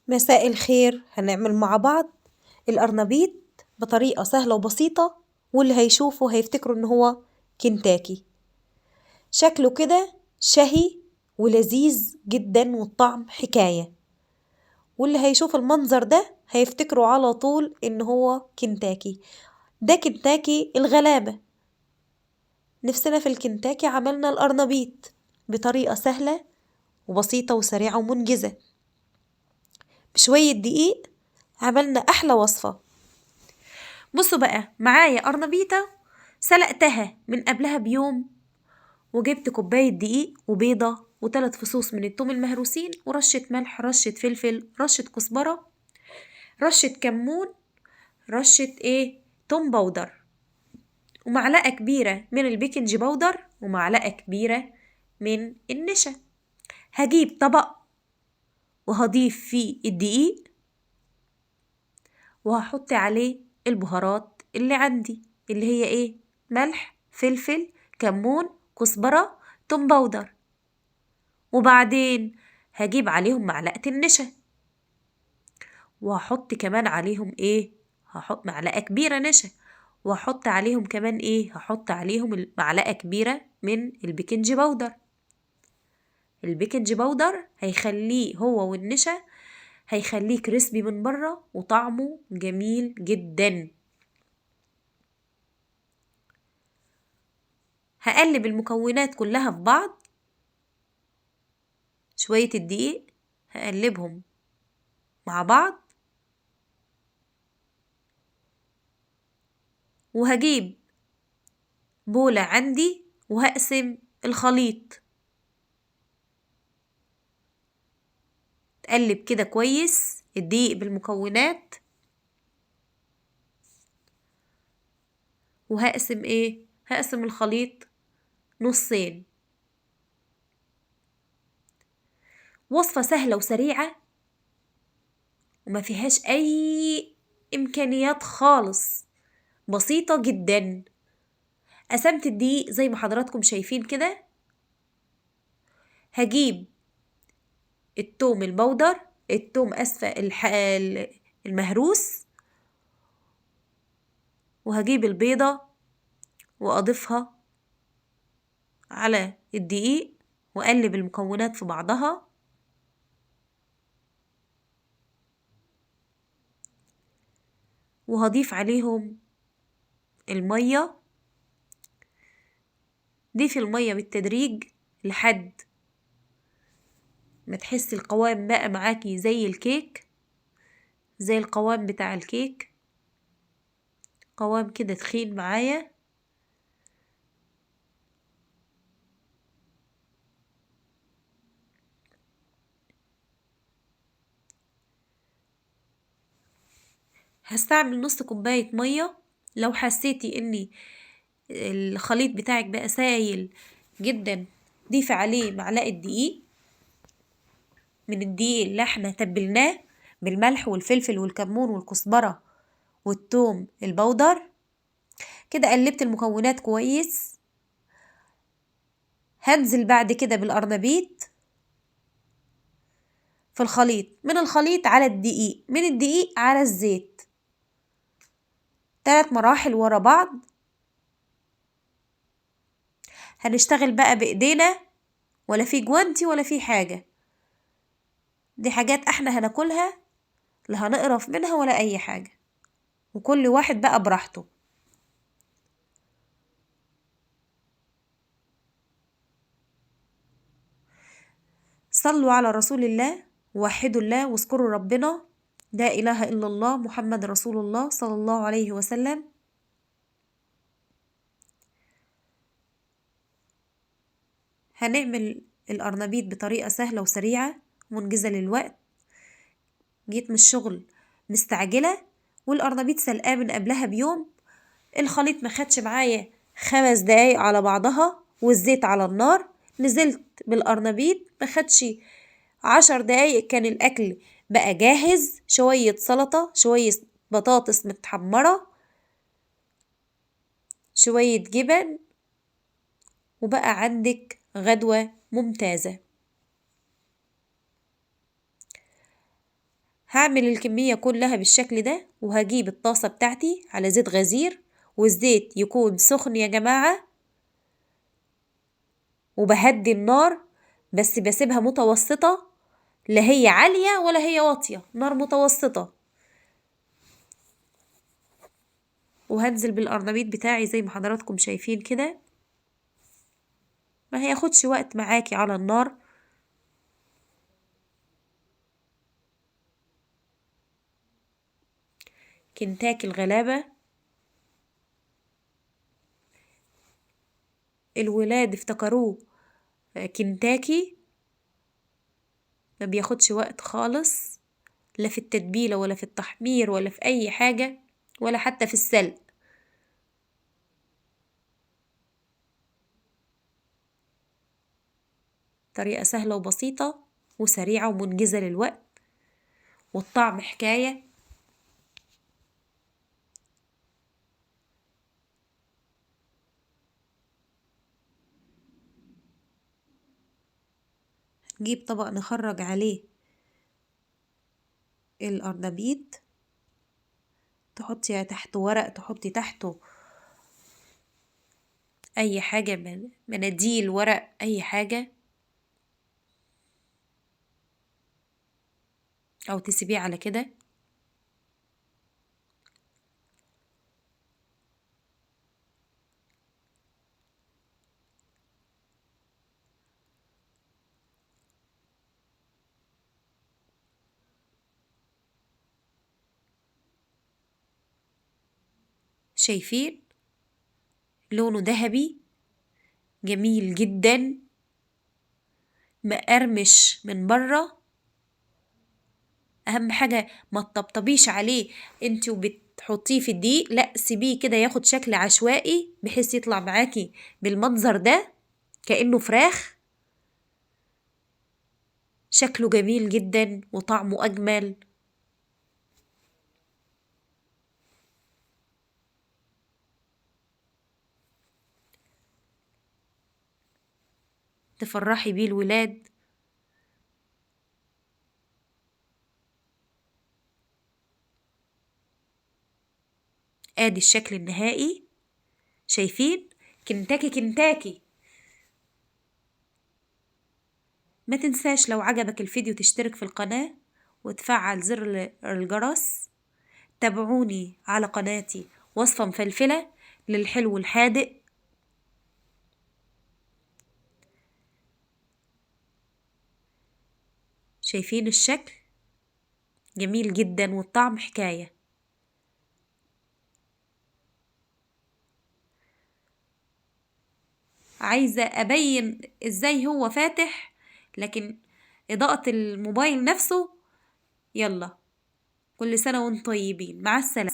مساء الخير. هنعمل مع بعض القرنبيط بطريقة سهلة وبسيطة، واللي هيشوفه هيفتكروا إن هو كنتاكي. شكله كده شهي ولذيذ جدا، والطعم حكاية، واللي هيشوف المنظر ده هيفتكروا على طول إن هو كنتاكي. ده كنتاكي الغلابة. نفسنا في الكنتاكي، عملنا القرنبيط بطريقة سهلة وبسيطة وسريعة ومنجزة. بشوية دقيق عملنا أحلى وصفة. بصوا بقى معايا قرنبيطة سلقتها من قبلها بيوم، وجبت كوباية دقيق وبيضة و3 فصوص من التوم المهروسين، ورشة ملح، رشة فلفل، رشة كزبرة، رشة كمون، رشة توم باودر، ومعلقة كبيرة من البيكنج باودر، ومعلقة كبيرة من النشا. هجيب طبق وهضيف فيه الدقيق، وهحط عليه البهارات اللي عندي، اللي هي ملح، فلفل، كمون، كزبرة، توم باودر. وبعدين هجيب عليهم معلقة النشا، وهحط كمان عليهم هحط معلقة كبيرة نشا، وهحط عليهم كمان هحط عليهم معلقة كبيرة من البيكنج باودر. البيكنج باودر هيخليه هو والنشا هيخليه كريسبي من بره وطعمه جميل جدا. هقلب المكونات كلها في بعض. شوية الدقيق هقلبهم مع بعض، وهجيب بولة عندي وهقسم الخليط. تقلب كده كويس الدقيق بالمكونات، وهقسم هقسم الخليط نصين. وصفة سهلة وسريعة وما فيهاش أي إمكانيات خالص، بسيطة جدا. قسمت الدقيق زي ما حضراتكم شايفين كده. هجيب التوم البودر، التوم المهروس، وهجيب البيضة وأضيفها على الدقيق، وأقلب المكونات في بعضها. وهضيف عليهم المية. ضيفي المية بالتدريج لحد ما تحسي القوام بقى معاكي زي الكيك، زي القوام بتاع الكيك، قوام كده تخين معايا. هستعمل نص كوباية مية. لو حسيتي اني الخليط بتاعك بقى سايل جدا، ضيفي عليه معلقة دقيق من الدقيق اللي احنا تبلناه بالملح والفلفل والكمون والكزبرة والثوم البودر. كده قلبت المكونات كويس. هنزل بعد كده بالقرنبيط في الخليط، من الخليط على الدقيق، من الدقيق على الزيت، 3 مراحل ورا بعض. هنشتغل بقى بإيدينا، ولا في جوانتي ولا في حاجة. دي حاجات احنا هناكلها، لا هنقرف منها ولا أي حاجة، وكل واحد بقى براحته. صلوا على رسول الله، ووحدوا الله، واذكروا ربنا، لا إله إلا الله محمد رسول الله صلى الله عليه وسلم. هنعمل القرنبيط بطريقة سهلة وسريعة ومنجزة للوقت. جيت من الشغل مستعجلة، والقرنبيط سلقاه من قبلها بيوم. الخليط ما خدش معايا 5 دقايق على بعضها، والزيت على النار. نزلت بالقرنبيط ما خدش 10 دقايق، كان الأكل بقى جاهز. شوية سلطة، شوية بطاطس متحمرة، شوية جبن، وبقى عندك غدوة ممتازة. هعمل الكمية كلها بالشكل ده، وهجيب الطاسة بتاعتي على زيت غزير، والزيت يكون سخن يا جماعة، وبهدي النار بس بسيبها متوسطة، لا هي عالية ولا هي واطية، نار متوسطة. وهنزل بالقرنبيط بتاعي زي ما حضراتكم شايفين كده، ما هياخدش وقت معاكي على النار. كنتاكي الغلابة، الولاد افتكروه كنتاكي، ما بياخدش وقت خالص، لا في التتبيلة ولا في التحمير ولا في أي حاجة، ولا حتى في السلق. طريقة سهلة وبسيطة وسريعة ومنجزة للوقت، والطعم حكاية. نجيب طبق نخرج عليه القرنبيط، تحطي تحت ورق، تحطي تحته أي حاجة، مناديل، ورق، أي حاجة، أو تسيبيه على كده. شايفين لونه ذهبي جميل جدا، مقرمش من بره. اهم حاجة ما تطبطبيش عليه انت وبتحطيه في الدقيق، لا سيبيه كده ياخد شكل عشوائي بحيث يطلع معاكي بالمنظر ده كأنه فراخ. شكله جميل جدا وطعمه أجمل. تفرحي بيه الولاد. ادي الشكل النهائي، شايفين؟ كنتاكي كنتاكي. ما تنساش لو عجبك الفيديو تشترك في القناة وتفعل زر الجرس. تابعوني على قناتي وصفة مفلفلة للحلو الحادق. شايفين الشكل جميل جدا والطعم حكاية. عايزة أبين إزاي هو فاتح، لكن إضاءة الموبايل نفسه. يلا، كل سنة وانتم طيبين، مع السلامة.